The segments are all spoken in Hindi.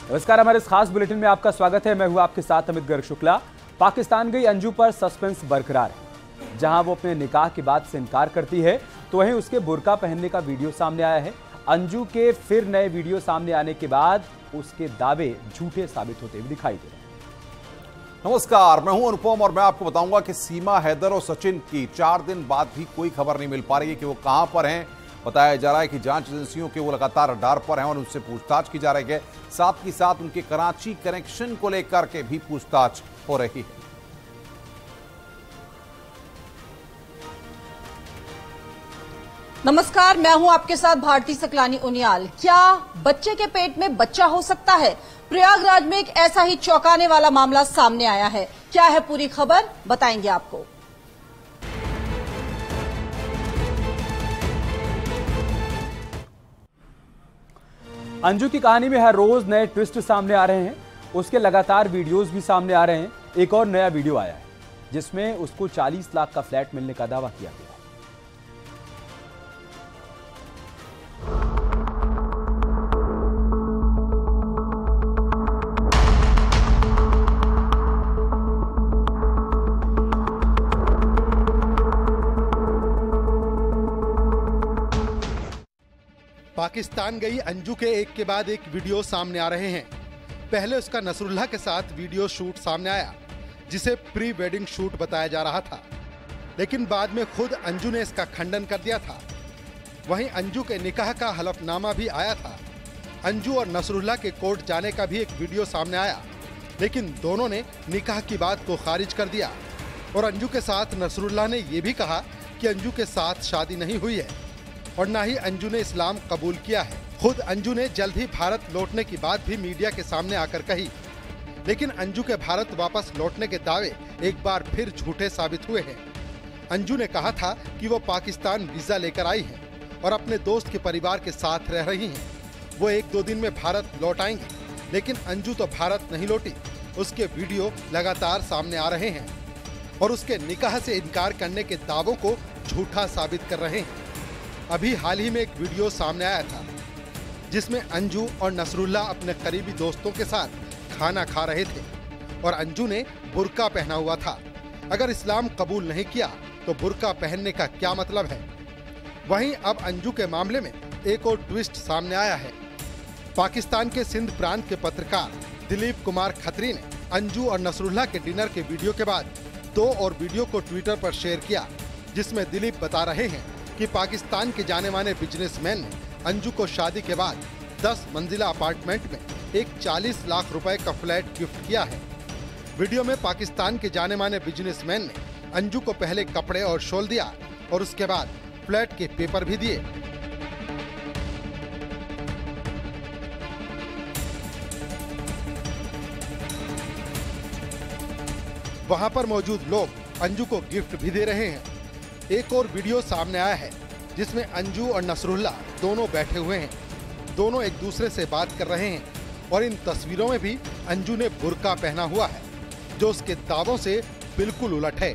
नमस्कार, हमारे इस खास बुलेटिन में आपका स्वागत है। मैं हूं आपके साथ अमित गर्ग शुक्ला। पाकिस्तान गई अंजू पर सस्पेंस बरकरार है। जहां वो अपने निकाह की बात से इनकार करती है तो वहीं उसके बुर्का पहनने का वीडियो सामने आया है। अंजू के फिर नए वीडियो सामने आने के बाद उसके दावे झूठे साबित होते हुए दिखाई दे रहे हैं। नमस्कार, मैं हूं अनुपम और मैं आपको बताऊंगा कि सीमा हैदर और सचिन की 4 दिन बाद भी कोई खबर नहीं मिल पा रही है कि वो कहां पर हैं। बताया जा रहा है कि जांच एजेंसियों के वो लगातार रडार पर हैं और उनसे पूछताछ की जा रही है। साथ ही साथ उनके कराची कनेक्शन को लेकर के भी पूछताछ हो रही है। नमस्कार, मैं हूं आपके साथ भारती सकलानी उनियाल। क्या बच्चे के पेट में बच्चा हो सकता है? प्रयागराज में एक ऐसा ही चौंकाने वाला मामला सामने आया है। क्या है पूरी खबर, बताएंगे आपको। अंजू की कहानी में हर रोज नए ट्विस्ट सामने आ रहे हैं। उसके लगातार वीडियोस भी सामने आ रहे हैं। एक और नया वीडियो आया है जिसमें उसको 40 लाख का फ्लैट मिलने का दावा किया गया है। पाकिस्तान गई अंजू के एक के बाद एक वीडियो सामने आ रहे हैं। पहले उसका नसरुल्लाह के साथ वीडियो शूट सामने आया जिसे प्री वेडिंग शूट बताया जा रहा था, लेकिन बाद में खुद अंजू ने इसका खंडन कर दिया था। वहीं अंजू के निकाह का हलफनामा भी आया था। अंजू और नसरुल्लाह के कोर्ट जाने का भी एक वीडियो सामने आया, लेकिन दोनों ने निकाह की बात को खारिज कर दिया। और अंजू के साथ नसरुल्लाह ने यह भी कहा कि अंजू के साथ शादी नहीं हुई है और न ही अंजू ने इस्लाम कबूल किया है। खुद अंजू ने जल्द ही भारत लौटने की बात भी मीडिया के सामने आकर कही, लेकिन अंजू के भारत वापस लौटने के दावे एक बार फिर झूठे साबित हुए हैं। अंजू ने कहा था कि वो पाकिस्तान वीजा लेकर आई हैं और अपने दोस्त के परिवार के साथ रह रही हैं। वो 1-2 दिन में भारत लौट आएंगी, लेकिन अंजू तो भारत नहीं लौटी। उसके वीडियो लगातार सामने आ रहे हैं और उसके निकाह से इनकार करने के दावों को झूठा साबित कर रहे हैं। अभी हाल ही में एक वीडियो सामने आया था जिसमें अंजू और नसरुल्लाह अपने करीबी दोस्तों के साथ खाना खा रहे थे और अंजू ने बुर्का पहना हुआ था। अगर इस्लाम कबूल नहीं किया तो बुर्का पहनने का क्या मतलब है? वहीं अब अंजू के मामले में एक और ट्विस्ट सामने आया है। पाकिस्तान के सिंध प्रांत के पत्रकार दिलीप कुमार खत्री ने अंजू और नसरुल्लाह के डिनर के वीडियो के बाद 2 और वीडियो को ट्विटर पर शेयर किया, जिसमें दिलीप बता रहे हैं कि पाकिस्तान के जाने माने बिजनेसमैन ने अंजू को शादी के बाद 10 मंजिला अपार्टमेंट में एक 40 लाख रुपए का फ्लैट गिफ्ट किया है। वीडियो में पाकिस्तान के जाने माने बिजनेसमैन ने अंजू को पहले कपड़े और शॉल दिया और उसके बाद फ्लैट के पेपर भी दिए। वहां पर मौजूद लोग अंजू को गिफ्ट भी दे रहे हैं। एक और वीडियो सामने आया है जिसमें अंजू और नसरुल्लाह दोनों बैठे हुए हैं। दोनों एक दूसरे से बात कर रहे हैं और इन तस्वीरों में भी अंजू ने बुर्का पहना हुआ है, जो उसके दावों से बिल्कुल उलट है।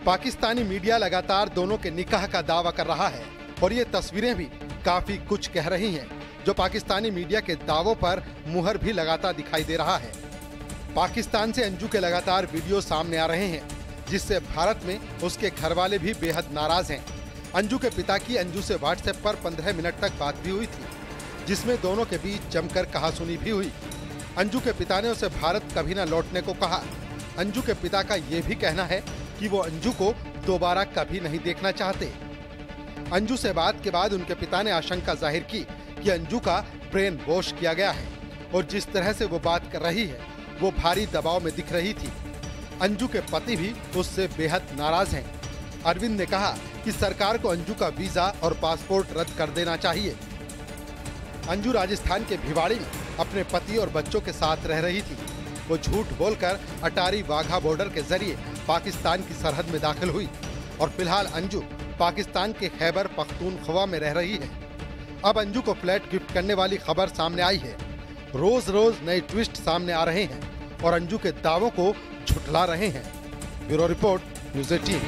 पाकिस्तानी मीडिया लगातार दोनों के निकाह का दावा कर रहा है और ये तस्वीरें भी काफी कुछ कह रही हैं, जो पाकिस्तानी मीडिया के दावों पर मुहर भी लगाता दिखाई दे रहा है। पाकिस्तान से अंजू के लगातार वीडियो सामने आ रहे हैं, जिससे भारत में उसके घर वाले भी बेहद नाराज हैं। अंजू के पिता की अंजू से व्हाट्सएप पर 15 मिनट तक बात भी हुई थी, जिसमें दोनों के बीच जमकर कहासुनी भी हुई। अंजू के पिता ने उसे भारत कभी न लौटने को कहा। अंजू के पिता का ये भी कहना है कि वो अंजू को दोबारा कभी नहीं देखना चाहते। अंजू से बात के बाद उनके पिता ने आशंका जाहिर की कि अंजू का ब्रेन वॉश किया गया है और जिस तरह से वो बात कर रही है वो भारी दबाव में दिख रही थी। अंजू के पति भी उससे बेहद नाराज हैं। अरविंद ने कहा कि सरकार को अंजू का वीजा और पासपोर्ट रद्द कर देना चाहिए। अंजू राजस्थान के भिवाड़ी में अपने पति और बच्चों के साथ रह रही थी। वो झूठ बोलकर अटारी वाघा बॉर्डर के जरिए पाकिस्तान की सरहद में दाखिल हुई और फिलहाल अंजू पाकिस्तान के खैबर पख्तूनख्वा में रह रही है। अब अंजू को फ्लैट गिफ्ट करने वाली खबर सामने आई है। रोज रोज नए ट्विस्ट सामने आ रहे हैं और अंजू के दावों को झुठला रहे हैं। Bureau report, news 18।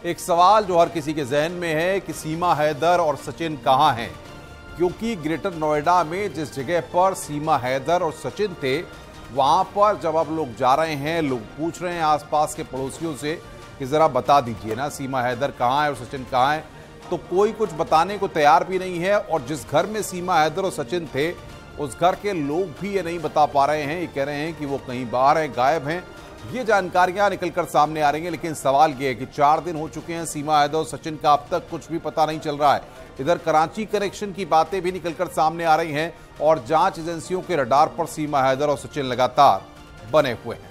एक सवाल जो हर किसी के जहन में है कि सीमा हैदर और सचिन कहां हैं, क्योंकि ग्रेटर नोएडा में जिस जगह पर सीमा हैदर और सचिन थे वहां पर जब अब लोग जा रहे हैं, लोग पूछ रहे हैं आसपास के पड़ोसियों से कि जरा बता दीजिए ना सीमा हैदर कहां है और सचिन कहां है, तो कोई कुछ बताने को तैयार भी नहीं है। और जिस घर में सीमा हैदर और सचिन थे उस घर के लोग भी ये नहीं बता पा रहे हैं, ये कह रहे हैं कि वो कहीं बाहर हैं, गायब हैं। ये जानकारियां निकलकर सामने आ रही हैं, लेकिन सवाल ये है कि 4 दिन हो चुके हैं सीमा हैदर और सचिन का, अब तक कुछ भी पता नहीं चल रहा है। इधर कराची कनेक्शन की बातें भी निकलकर सामने आ रही हैं और जांच एजेंसियों के रडार पर सीमा हैदर और सचिन लगातार बने हुए हैं।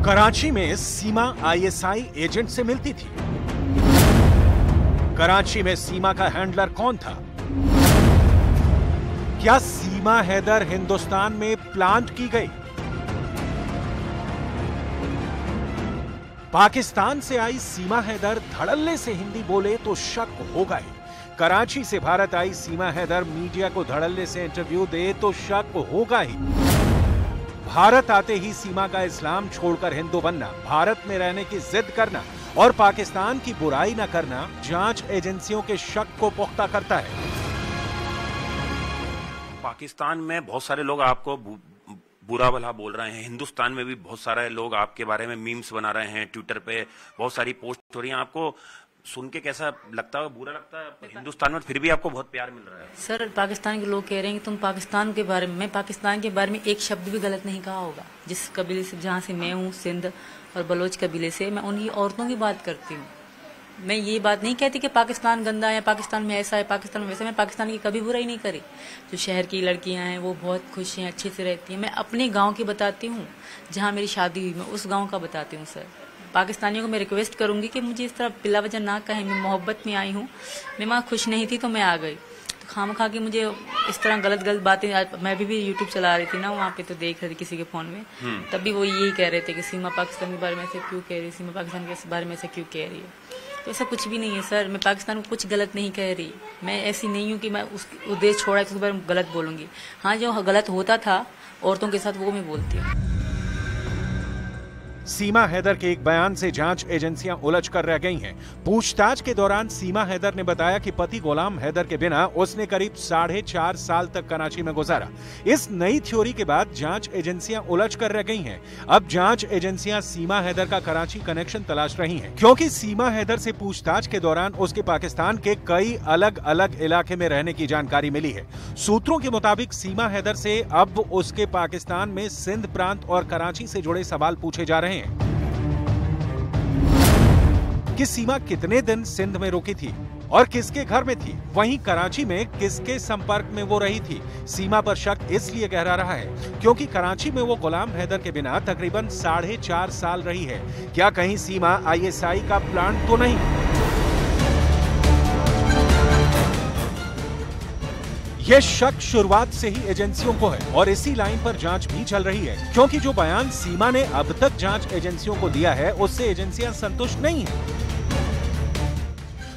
कराची में सीमा आईएसआई एजेंट से मिलती थी। कराची में सीमा का हैंडलर कौन था? क्या सीमा हैदर हिंदुस्तान में प्लांट की गई? पाकिस्तान से आई सीमा हैदर धड़ल्ले से हिंदी बोले तो शक होगा ही। कराची से भारत आई सीमा हैदर मीडिया को धड़ल्ले से इंटरव्यू दे तो शक होगा ही। भारत आते ही सीमा का इस्लाम छोड़कर हिंदू बनना, भारत में रहने की जिद करना और पाकिस्तान की बुराई न करना जांच एजेंसियों के शक को पुख्ता करता है। पाकिस्तान में बहुत सारे लोग आपको बुरा भला बोल रहे हैं, हिंदुस्तान में भी बहुत सारे लोग आपके बारे में मीम्स बना रहे हैं, ट्विटर पे बहुत सारी पोस्ट हो रही हैं। आपको सुन के कैसा लगता है? बुरा लगता है? हिंदुस्तान में फिर भी आपको बहुत प्यार मिल रहा है। सर, पाकिस्तान के लोग कह रहे हैं कि तुम पाकिस्तान के बारे में, मैं पाकिस्तान के बारे में एक शब्द भी गलत नहीं कहा होगा। जिस कबीले से, जहाँ से मैं हूँ, सिंध और बलोच कबीले से, मैं उन्हीं औरतों की बात करती हूँ। मैं ये बात नहीं कहती कि पाकिस्तान गंदा है, पाकिस्तान में ऐसा है, पाकिस्तान में वैसा। मैं पाकिस्तान की कभी बुराई नहीं करी। जो शहर की लड़कियां हैं वो बहुत खुश हैं, अच्छे से रहती हैं। मैं अपने गांव की बताती हूँ, जहाँ मेरी शादी हुई, मैं उस गांव का बताती हूँ। सर, पाकिस्तानियों को मैं रिक्वेस्ट करूंगी कि मुझे इस तरह बिला वजह ना कहें। मैं मोहब्बत में आई हूँ, मैं वहाँ खुश नहीं थी तो मैं आ गई। तो खामखा के मुझे इस तरह गलत बातें, मैं भी यूट्यूब चला रही थी ना, वहाँ पे तो देख रही थी किसी के फोन में, तब भी वो यही कह रहे थे कि सीमा पाकिस्तान के बारे में ऐसे क्यों कह रही है, सीमा पाकिस्तान के बारे में ऐसे क्यों कह रही है। तो ऐसा कुछ भी नहीं है सर, मैं पाकिस्तान को कुछ गलत नहीं कह रही। मैं ऐसी नहीं हूँ कि मैं उस देश छोड़ा है तो उसके बारे में गलत बोलूंगी। हाँ, जो गलत होता था औरतों के साथ वो मैं बोलती हूँ। सीमा हैदर के एक बयान से जांच एजेंसियां उलझ कर रह गई हैं। पूछताछ के दौरान सीमा हैदर ने बताया कि पति गुलाम हैदर के बिना उसने करीब 4.5 साल तक कराची में गुजारा। इस नई थ्योरी के बाद जांच एजेंसियां उलझ कर रह गई हैं। अब जांच एजेंसियां सीमा हैदर का कराची कनेक्शन तलाश रही हैं, क्योंकि सीमा हैदर से पूछताछ के दौरान उसके पाकिस्तान के कई अलग अलग इलाके में रहने की जानकारी मिली है। सूत्रों के मुताबिक सीमा हैदर से अब उसके पाकिस्तान में सिंध प्रांत और कराची से जुड़े सवाल पूछे जा रहे हैं कि सीमा कितने दिन सिंध में रुकी थी और किसके घर में थी, वहीं कराची में किसके संपर्क में वो रही थी। सीमा पर शक इसलिए गहरा रहा है क्योंकि कराची में वो गुलाम हैदर के बिना तकरीबन 4.5 साल रही है। क्या कहीं सीमा आईएसआई का प्लांट तो नहीं? यह शक शुरुआत से ही एजेंसियों को है और इसी लाइन पर जांच भी चल रही है, क्योंकि जो बयान सीमा ने अब तक जांच एजेंसियों को दिया है उससे एजेंसियां संतुष्ट नहीं हैं।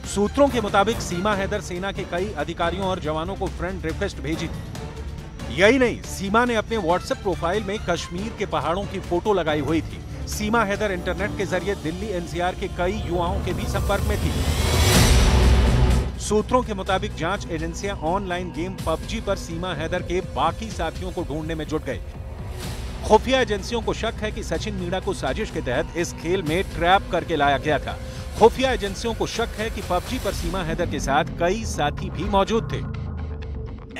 सूत्रों के मुताबिक सीमा हैदर सेना के कई अधिकारियों और जवानों को फ्रेंड रिक्वेस्ट भेजी थी। यही नहीं, सीमा ने अपने व्हाट्सएप प्रोफाइल में कश्मीर के पहाड़ों की फोटो लगाई हुई थी। सीमा हैदर इंटरनेट के जरिए दिल्ली एनसीआर के कई युवाओं के भी संपर्क में थी। सूत्रों के मुताबिक जांच एजेंसियां ऑनलाइन गेम पबजी पर सीमा हैदर के बाकी साथियों को ढूंढने में जुट गए। खुफिया एजेंसियों को शक है कि सचिन मीणा को साजिश के तहत इस खेल में ट्रैप करके लाया गया था। खुफिया एजेंसियों को शक है कि पबजी पर सीमा हैदर के साथ कई साथी भी मौजूद थे।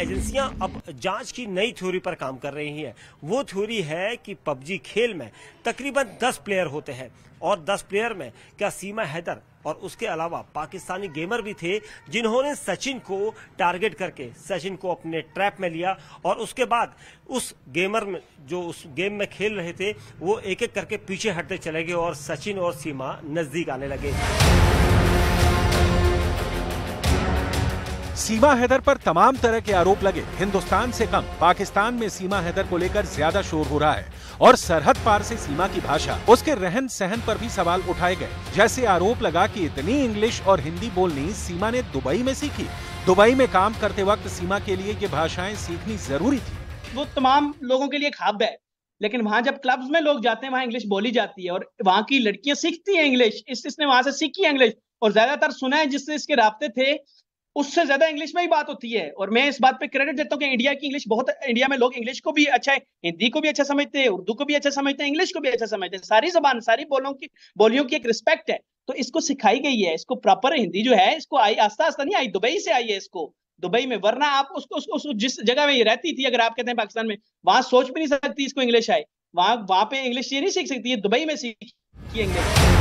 एजेंसियां अब जांच की नई थ्योरी पर काम कर रही हैं। वो थ्योरी है कि पबजी खेल में तकरीबन 10 प्लेयर होते हैं और 10 प्लेयर में क्या सीमा हैदर और उसके अलावा पाकिस्तानी गेमर भी थे, जिन्होंने सचिन को टारगेट करके सचिन को अपने ट्रैप में लिया और उसके बाद उस गेमर में जो उस गेम में खेल रहे थे वो एक एक करके पीछे हटते चले गए और सचिन और सीमा नजदीक आने लगे। सीमा हैदर पर तमाम तरह के आरोप लगे। हिंदुस्तान से कम पाकिस्तान में सीमा हैदर को लेकर ज्यादा शोर हो रहा है और सरहद पार से सीमा की भाषा, उसके रहन सहन पर भी सवाल उठाए गए। जैसे आरोप लगा कि इतनी इंग्लिश और हिंदी बोलनी सीमा ने दुबई में सीखी। दुबई में काम करते वक्त सीमा के लिए ये भाषाएं सीखनी जरूरी थी। वो तमाम लोगों के लिए एक हब है, लेकिन वहाँ जब क्लब्स में लोग जाते हैं वहाँ इंग्लिश बोली जाती है और वहाँ की लड़कियां सीखती हैं इंग्लिश। इसने वहां से सीखी है इंग्लिश और ज्यादातर सुना है जिससे इसके राब्ते थे उससे ज्यादा इंग्लिश में ही बात होती है। और मैं इस बात पे क्रेडिट देता हूँ कि इंडिया की इंग्लिश बहुत, इंडिया में लोग इंग्लिश को भी अच्छा है, हिंदी को भी अच्छा समझते हैं, उर्दू को भी अच्छा समझते हैं, इंग्लिश को भी अच्छा समझते हैं। सारी जबान, सारी बोलियों की एक रिस्पेक्ट है, तो इसको सिखाई गई है। इसको प्रॉपर हिंदी जो है इसको आई आस्ता आस्ता नहीं आई, दुबई से आई है इसको, दुबई में। वरना आप उसको जिस जगह में ये रहती थी, अगर आप कहते हैं पाकिस्तान में, वहां सोच भी नहीं सकती इसको इंग्लिश आए। वहां पे इंग्लिश ये नहीं सीख सकती है, दुबई में सीखी इंग्लिश।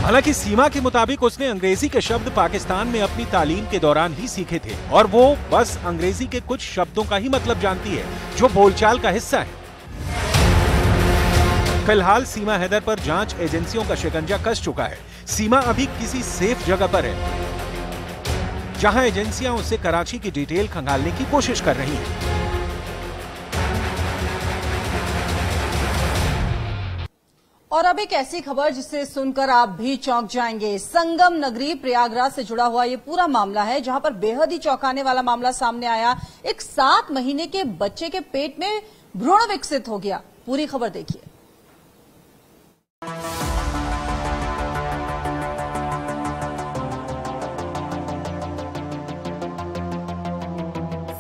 हालांकि सीमा के मुताबिक उसने अंग्रेजी के शब्द पाकिस्तान में अपनी तालीम के दौरान ही सीखे थे और वो बस अंग्रेजी के कुछ शब्दों का ही मतलब जानती है जो बोलचाल का हिस्सा है। फिलहाल सीमा हैदर पर जांच एजेंसियों का शिकंजा कस चुका है। सीमा अभी किसी सेफ जगह पर है जहां एजेंसियां उससे कराची की डिटेल खंगालने की कोशिश कर रही हैं। और अब एक ऐसी खबर जिसे सुनकर आप भी चौंक जाएंगे। संगम नगरी प्रयागराज से जुड़ा हुआ ये पूरा मामला है, जहां पर बेहद ही चौंकाने वाला मामला सामने आया। एक 7 महीने के बच्चे के पेट में भ्रूण विकसित हो गया। पूरी खबर देखिए।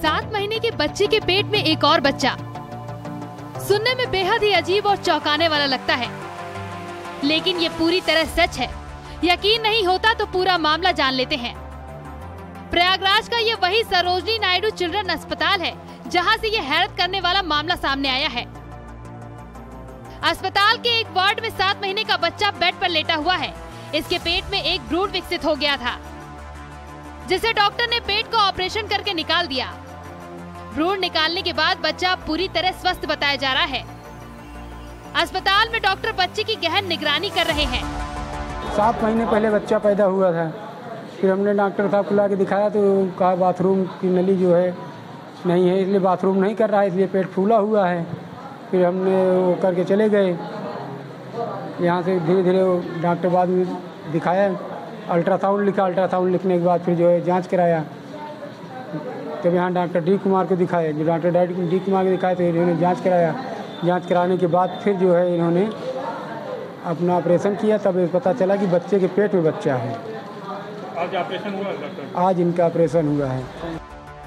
7 महीने के बच्चे के पेट में एक और बच्चा। सुनने में बेहद ही अजीब और चौंकाने वाला लगता है, लेकिन ये पूरी तरह सच है। यकीन नहीं होता तो पूरा मामला जान लेते हैं। प्रयागराज का ये वही सरोजनी नायडू चिल्ड्रन अस्पताल है जहां से ये हैरत करने वाला मामला सामने आया है। अस्पताल के एक वार्ड में 7 महीने का बच्चा बेड पर लेटा हुआ है। इसके पेट में एक भ्रूण विकसित हो गया था, जिसे डॉक्टर ने पेट का ऑपरेशन करके निकाल दिया। भ्रूण निकालने के बाद बच्चा पूरी तरह स्वस्थ बताया जा रहा है। अस्पताल में डॉक्टर बच्चे की गहन निगरानी कर रहे हैं। 7 महीने पहले बच्चा पैदा हुआ था, फिर हमने डॉक्टर साहब को ला के दिखाया तो कहा बाथरूम की नली जो है नहीं है, इसलिए बाथरूम नहीं कर रहा है, इसलिए पेट फूला हुआ है। फिर हमने वो करके चले गए यहाँ से। धीरे धीरे डॉक्टर बाद में दिखाया, अल्ट्रासाउंड लिखा, अल्ट्रासाउंड लिखने के बाद फिर जो है जाँच कराया। तब यहाँ डॉक्टर डी कुमार को दिखाया, जो डॉक्टर डी कुमार को दिखाया तो इन्होंने जाँच कराया। जांच कराने के बाद फिर जो है इन्होंने अपना ऑपरेशन किया, तब पता चला कि बच्चे के पेट में बच्चा है। आज ऑपरेशन हुआ डॉक्टर? आज इनका ऑपरेशन हुआ है।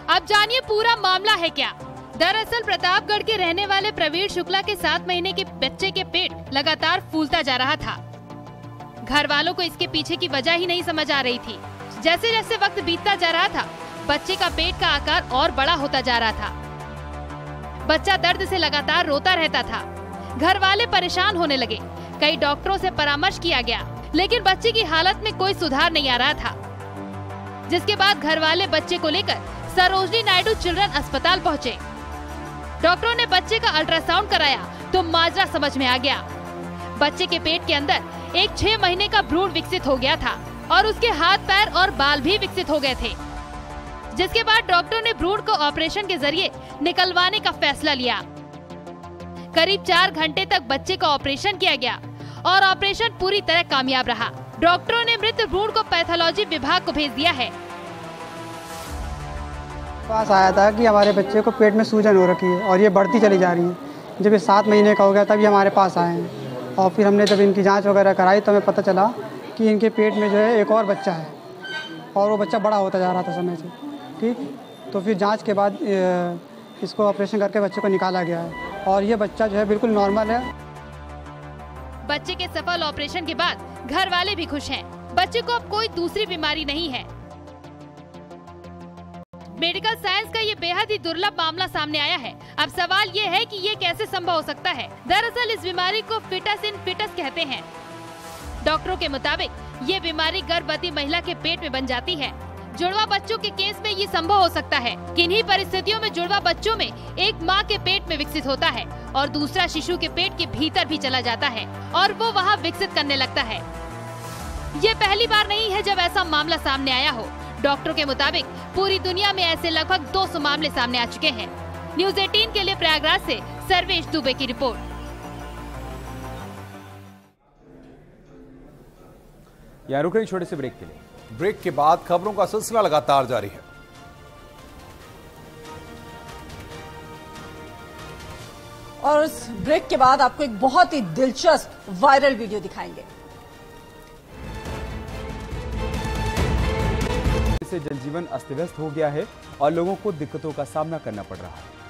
अब जानिए पूरा मामला है क्या। दरअसल प्रतापगढ़ के रहने वाले प्रवीण शुक्ला के 7 महीने के बच्चे के पेट लगातार फूलता जा रहा था। घर वालों को इसके पीछे की वजह ही नहीं समझ आ रही थी। जैसे जैसे वक्त बीतता जा रहा था, बच्चे का पेट का आकार और बड़ा होता जा रहा था। बच्चा दर्द से लगातार रोता रहता था। घर वाले परेशान होने लगे। कई डॉक्टरों से परामर्श किया गया, लेकिन बच्चे की हालत में कोई सुधार नहीं आ रहा था। जिसके बाद घर वाले बच्चे को लेकर सरोजनी नायडू चिल्ड्रन अस्पताल पहुंचे। डॉक्टरों ने बच्चे का अल्ट्रासाउंड कराया तो माजरा समझ में आ गया। बच्चे के पेट के अंदर एक 6 महीने का भ्रूण विकसित हो गया था और उसके हाथ, पैर और बाल भी विकसित हो गए थे। जिसके बाद डॉक्टर ने भ्रूण को ऑपरेशन के जरिए निकलवाने का फैसला लिया। करीब 4 घंटे तक बच्चे का ऑपरेशन किया गया और ऑपरेशन पूरी तरह कामयाब रहा। डॉक्टरों ने मृत भ्रूण को पैथोलॉजी विभाग को भेज दिया है। पास आया था कि हमारे बच्चे को पेट में सूजन हो रखी है और ये बढ़ती चली जा रही है। जब ये 7 महीने का हो गया तब ये हमारे पास आए हैं और फिर हमने जब इनकी जाँच वगैरह कराई तो हमें पता चला कि इनके पेट में जो है एक और बच्चा है और वो बच्चा बड़ा होता जा रहा था समय से। ठीक, तो फिर जांच के बाद इसको ऑपरेशन करके बच्चे को निकाला गया है और ये बच्चा जो है बिल्कुल नॉर्मल है। बच्चे के सफल ऑपरेशन के बाद घर वाले भी खुश हैं। बच्चे को अब कोई दूसरी बीमारी नहीं है। मेडिकल साइंस का ये बेहद ही दुर्लभ मामला सामने आया है। अब सवाल ये है कि ये कैसे संभव हो सकता है। दरअसल इस बीमारी को फिटस इन फिटस कहते हैं। डॉक्टरों के मुताबिक ये बीमारी गर्भवती महिला के पेट में बन जाती है। जुड़वा बच्चों के केस में ये संभव हो सकता है। किन्हीं परिस्थितियों में जुड़वा बच्चों में एक मां के पेट में विकसित होता है और दूसरा शिशु के पेट के भीतर भी चला जाता है और वो वहां विकसित करने लगता है। ये पहली बार नहीं है जब ऐसा मामला सामने आया हो। डॉक्टरों के मुताबिक पूरी दुनिया में ऐसे लगभग 200 मामले सामने आ चुके हैं। न्यूज़ 18 के लिए प्रयागराज से सर्वेश दुबे की रिपोर्ट। यहाँ रुक रही छोटे से ब्रेक के लिए। ब्रेक के बाद खबरों का सिलसिला लगातार जारी है। और इस ब्रेक के बाद आपको एक बहुत ही दिलचस्प वायरल वीडियो दिखाएंगे। इससे जनजीवन अस्त व्यस्त हो गया है और लोगों को दिक्कतों का सामना करना पड़ रहा है।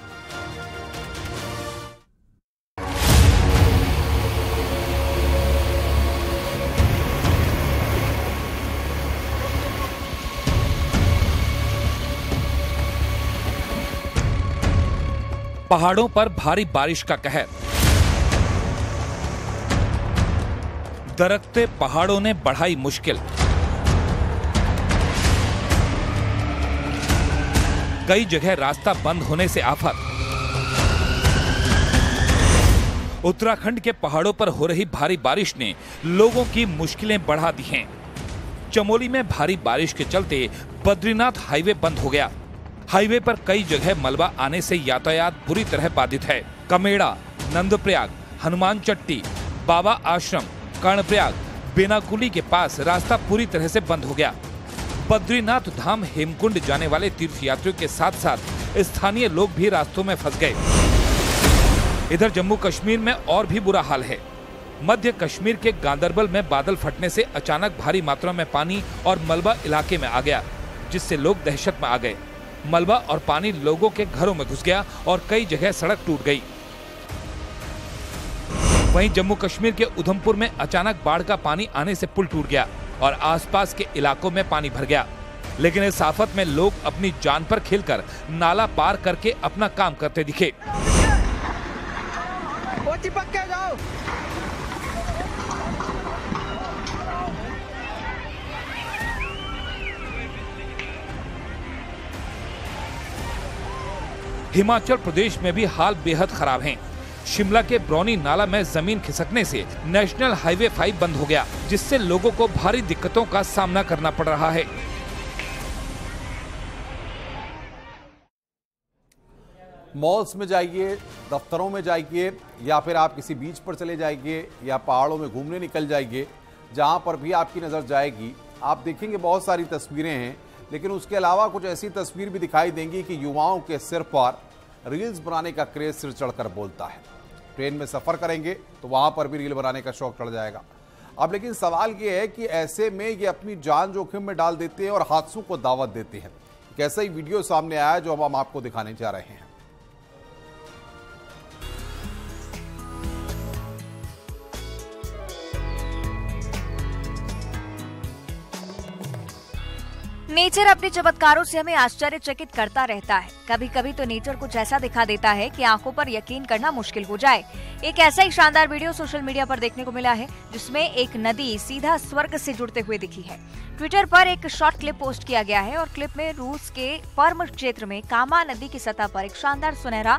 पहाड़ों पर भारी बारिश का कहर। दरकते पहाड़ों ने बढ़ाई मुश्किल। कई जगह रास्ता बंद होने से आफत। उत्तराखंड के पहाड़ों पर हो रही भारी बारिश ने लोगों की मुश्किलें बढ़ा दी हैं। चमोली में भारी बारिश के चलते बद्रीनाथ हाईवे बंद हो गया। हाईवे पर कई जगह मलबा आने से यातायात बुरी तरह बाधित है। कमेड़ा, नंदप्रयाग, हनुमान चट्टी, बाबा आश्रम, कर्णप्रयाग, बेनाकुली के पास रास्ता पूरी तरह से बंद हो गया। बद्रीनाथ धाम हेमकुंड जाने वाले तीर्थयात्रियों के साथ साथ स्थानीय लोग भी रास्तों में फंस गए। इधर जम्मू कश्मीर में और भी बुरा हाल है। मध्य कश्मीर के गांदरबल में बादल फटने से अचानक भारी मात्रा में पानी और मलबा इलाके में आ गया, जिससे लोग दहशत में आ गए। मलबा और पानी लोगों के घरों में घुस गया और कई जगह सड़क टूट गई। वहीं जम्मू कश्मीर के उधमपुर में अचानक बाढ़ का पानी आने से पुल टूट गया और आसपास के इलाकों में पानी भर गया। लेकिन इस आफत में लोग अपनी जान पर खेलकर नाला पार करके अपना काम करते दिखे। हिमाचल प्रदेश में भी हाल बेहद खराब हैं। शिमला के ब्रौनी नाला में जमीन खिसकने से नेशनल हाईवे 5 बंद हो गया, जिससे लोगों को भारी दिक्कतों का सामना करना पड़ रहा है। मॉल्स में जाइए, दफ्तरों में जाइए, या फिर आप किसी बीच पर चले जाइए या पहाड़ों में घूमने निकल जाइए, जहां पर भी आपकी नजर जाएगी आप देखेंगे बहुत सारी तस्वीरें हैं। लेकिन उसके अलावा कुछ ऐसी तस्वीर भी दिखाई देंगी कि युवाओं के सिर पर रील्स बनाने का क्रेज सिर चढ़कर बोलता है। ट्रेन में सफर करेंगे तो वहां पर भी रील बनाने का शौक चढ़ जाएगा। अब लेकिन सवाल ये है कि ऐसे में ये अपनी जान जोखिम में डाल देते हैं और हादसों को दावत देते हैं। कैसा ही वीडियो सामने आया जो अब हम आपको दिखाने जा रहे हैं। नेचर अपने चमत्कारों से हमें आश्चर्यचकित करता रहता है। कभी कभी तो नेचर कुछ ऐसा दिखा देता है कि आंखों पर यकीन करना मुश्किल हो जाए। एक ऐसा ही शानदार वीडियो सोशल मीडिया पर देखने को मिला है, जिसमें एक नदी सीधा स्वर्ग से जुड़ते हुए दिखी है। ट्विटर पर एक शॉर्ट क्लिप पोस्ट किया गया है और क्लिप में रूस के पर्म क्षेत्र में कामा नदी की सतह पर एक शानदार सुनहरा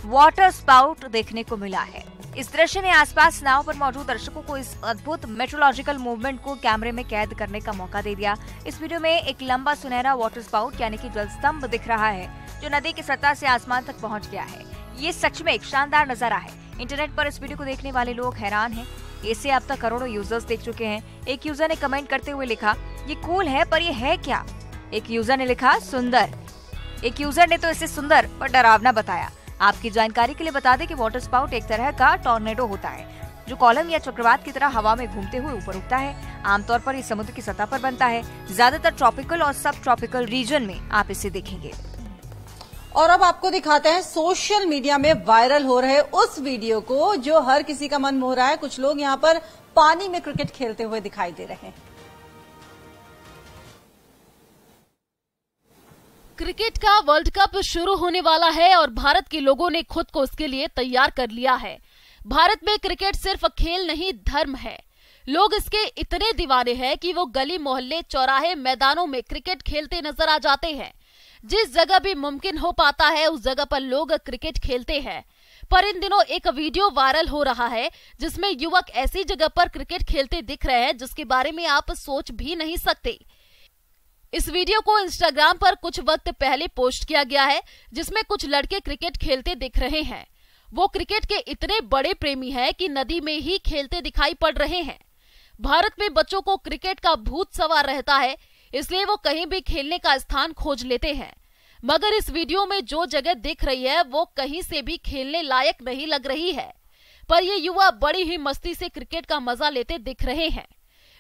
वाटर स्पाउट देखने को मिला है। इस दृश्य ने आसपास नाव पर मौजूद दर्शकों को इस अद्भुत मेट्रोलॉजिकल मूवमेंट को कैमरे में कैद करने का मौका दे दिया। इस वीडियो में एक लंबा सुनहरा वाटर स्पाउट यानी कि जल स्तंभ दिख रहा है, जो नदी की सतह से आसमान तक पहुंच गया है। ये सच में एक शानदार नजारा है। इंटरनेट पर इस वीडियो को देखने वाले लोग हैरान हैं। इसे अब तक करोड़ों यूजर्स देख चुके हैं। एक यूजर ने कमेंट करते हुए लिखा, ये कूल है पर ये है क्या? एक यूजर ने लिखा, सुंदर। एक यूजर ने तो इसे सुंदर पर डरावना बताया। आपकी जानकारी के लिए बता दें कि वाटर स्पाउट एक तरह का टॉर्नेडो होता है, जो कॉलम या चक्रवात की तरह हवा में घूमते हुए ऊपर उठता है। आमतौर पर ये समुद्र की सतह पर बनता है। ज्यादातर ट्रॉपिकल और सब ट्रॉपिकल रीजन में आप इसे देखेंगे। और अब आपको दिखाते हैं सोशल मीडिया में वायरल हो रहे उस वीडियो को जो हर किसी का मन मोह रहा है। कुछ लोग यहाँ पर पानी में क्रिकेट खेलते हुए दिखाई दे रहे हैं। क्रिकेट का वर्ल्ड कप शुरू होने वाला है और भारत के लोगों ने खुद को उसके लिए तैयार कर लिया है। भारत में क्रिकेट सिर्फ खेल नहीं, धर्म है। लोग इसके इतने दीवाने हैं कि वो गली मोहल्ले, चौराहे, मैदानों में क्रिकेट खेलते नजर आ जाते हैं। जिस जगह भी मुमकिन हो पाता है उस जगह पर लोग क्रिकेट खेलते हैं। पर इन दिनों एक वीडियो वायरल हो रहा है जिसमें युवक ऐसी जगह पर क्रिकेट खेलते दिख रहे हैं जिसके बारे में आप सोच भी नहीं सकते। इस वीडियो को इंस्टाग्राम पर कुछ वक्त पहले पोस्ट किया गया है जिसमें कुछ लड़के क्रिकेट खेलते दिख रहे हैं। वो क्रिकेट के इतने बड़े प्रेमी हैं कि नदी में ही खेलते दिखाई पड़ रहे हैं। भारत में बच्चों को क्रिकेट का भूत सवार रहता है, इसलिए वो कहीं भी खेलने का स्थान खोज लेते हैं। मगर इस वीडियो में जो जगह दिख रही है वो कहीं से भी खेलने लायक नहीं लग रही है, पर ये युवा बड़ी ही मस्ती से क्रिकेट का मजा लेते दिख रहे हैं।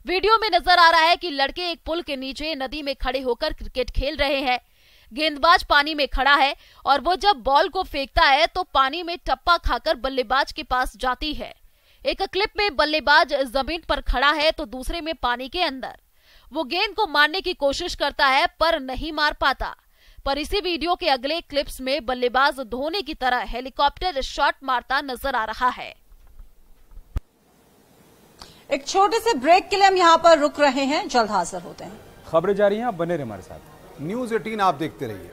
वीडियो में नजर आ रहा है कि लड़के एक पुल के नीचे नदी में खड़े होकर क्रिकेट खेल रहे हैं। गेंदबाज पानी में खड़ा है और वो जब बॉल को फेंकता है तो पानी में टप्पा खाकर बल्लेबाज के पास जाती है। एक क्लिप में बल्लेबाज जमीन पर खड़ा है तो दूसरे में पानी के अंदर। वो गेंद को मारने की कोशिश करता है पर नहीं मार पाता। पर इसी वीडियो के अगले क्लिप्स में बल्लेबाज धोनी की तरह हेलीकॉप्टर शॉट मारता नजर आ रहा है। एक छोटे से ब्रेक के लिए हम यहाँ पर रुक रहे हैं, जल्द हाजिर होते हैं। खबरें जारी हैं, आप बने रहिए हमारे साथ। न्यूज़ 18 आप देखते रहिए।